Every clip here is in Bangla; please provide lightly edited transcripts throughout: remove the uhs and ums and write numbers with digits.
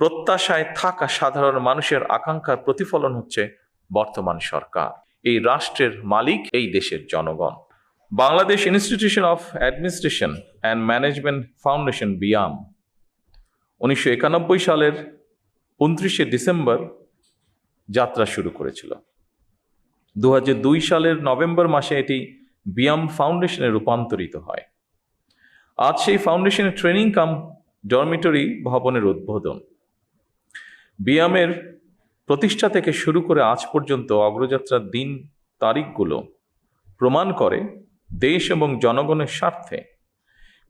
প্রত্যাশায় থাকা সাধারণ মানুষের আকাঙ্ক্ষার প্রতিফলন হচ্ছে বর্তমান সরকার। এই রাষ্ট্রের মালিক এই দেশের জনগণ। Bangladesh institution of administration and management foundation BIAM 1991 সালের 29শে ডিসেম্বর যাত্রা শুরু করেছিল। 2002 সালের নভেম্বর মাসে এটি বিয়াম ফাউন্ডেশনে রূপান্তরিত হয়। আজ সেই ফাউন্ডেশনের ট্রেনিং কাম ডরমিটরি ভবনের উদ্বোধন। বিয়ামের প্রতিষ্ঠা থেকে শুরু করে আজ পর্যন্ত অগ্রযাত্রার দিন তারিখগুলো প্রমাণ করে দেশ এবং জনগণের স্বার্থে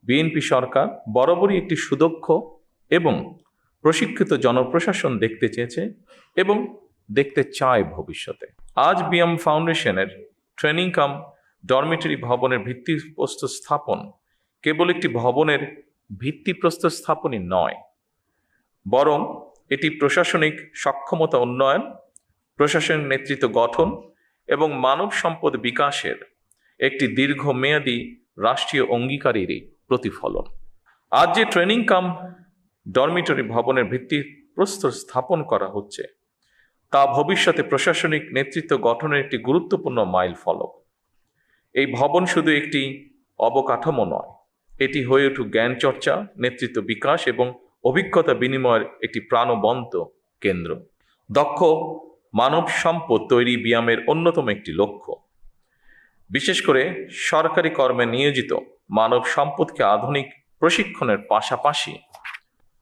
বিএনপি সরকার বরাবরই একটি সুদক্ষ এবং প্রশিক্ষিত জনপ্রশাসন দেখতে চেয়েছে এবং দেখতে চায় ভবিষ্যতে। আজ বিয়াম ফাউন্ডেশনের ট্রেনিং কাম ডরমিটরি ভবনের ভিত্তিপ্রস্তর স্থাপন কেবল একটি ভবনের ভিত্তিপ্রস্তর স্থাপনই নয়, বরং এটি প্রশাসনিক সক্ষমতা উন্নয়ন, প্রশাসনিক নেতৃত্ব গঠন এবং মানব সম্পদ বিকাশের একটি দীর্ঘমেয়াদী রাষ্ট্রীয় অঙ্গীকারেরই প্রতিফলন। আজ যে ট্রেনিং কাম ডরমিটরি ভবনের ভিত্তিপ্রস্তর স্থাপন করা হচ্ছে তা ভবিষ্যতে প্রশাসনিক নেতৃত্ব গঠনের একটি গুরুত্বপূর্ণ মাইল ফলক। এই ভবন শুধু একটি অবকাঠামো নয়, এটি হয়ে উঠুক জ্ঞান চর্চা, নেতৃত্ব বিকাশ এবং অভিজ্ঞতা বিনিময়ের একটি প্রাণবন্ত কেন্দ্র। দক্ষ মানব সম্পদ তৈরি বিয়ামের অন্যতম একটি লক্ষ্য। বিশেষ করে সরকারি কর্মে নিয়োজিত মানব সম্পদকে আধুনিক প্রশিক্ষণের পাশাপাশি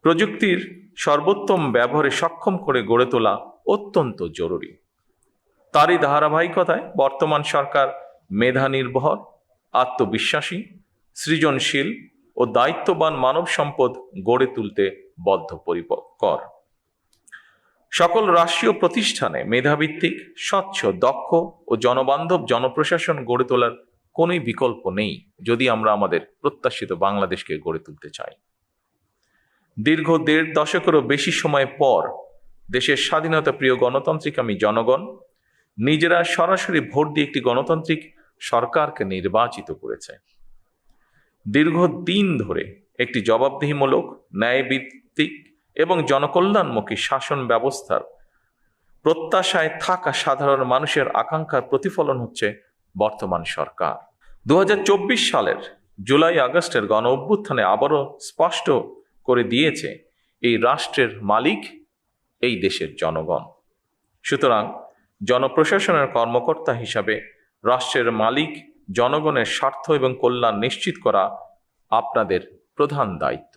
প্রযুক্তির সর্বোত্তম ব্যবহারে সক্ষম করে গড়ে তোলা অত্যন্ত জরুরি। তারই ধারাবাহিকতায় বর্তমান সরকার মেধা নির্ভর, আত্মবিশ্বাসী, সৃজনশীল ও দায়িত্ববান মানব সম্পদ গড়ে তুলতে বদ্ধপরিকর। সকল রাষ্ট্রীয় প্রতিষ্ঠানে মেধাভিত্তিক, স্বচ্ছ, দক্ষ ও জনবান্ধব জনপ্রশাসন গড়ে তোলার কোনো বিকল্প নেই যদি আমরা আমাদের প্রত্যাশিত বাংলাদেশকে গড়ে তুলতে চাই। দীর্ঘ 1.5 দশকেরও বেশি সময় পর দেশের স্বাধীনতা প্রিয় গণতান্ত্রিকামী জনগণ নিজেরা সরাসরি ভোট দিয়ে একটি গণতান্ত্রিক সরকারকে নির্বাচিত করেছে। দীর্ঘদিন ধরে একটি জবাবদিহিমূলক, ন্যায়ভিত্তিক এবং জনকল্যাণমুখী শাসন ব্যবস্থার প্রত্যাশায় থাকা সাধারণ মানুষের আকাঙ্ক্ষার প্রতিফলন হচ্ছে বর্তমান সরকার। 2024 সালের জুলাই আগস্টের গণ অভ্যুত্থানে আবারও স্পষ্ট করে দিয়েছে এই রাষ্ট্রের মালিক এই দেশের জনগণ। সুতরাং জনপ্রশাসনের কর্মকর্তা হিসাবে রাষ্ট্রের মালিক জনগণের স্বার্থ এবং কল্যাণ নিশ্চিত করা আপনাদের প্রধান দায়িত্ব।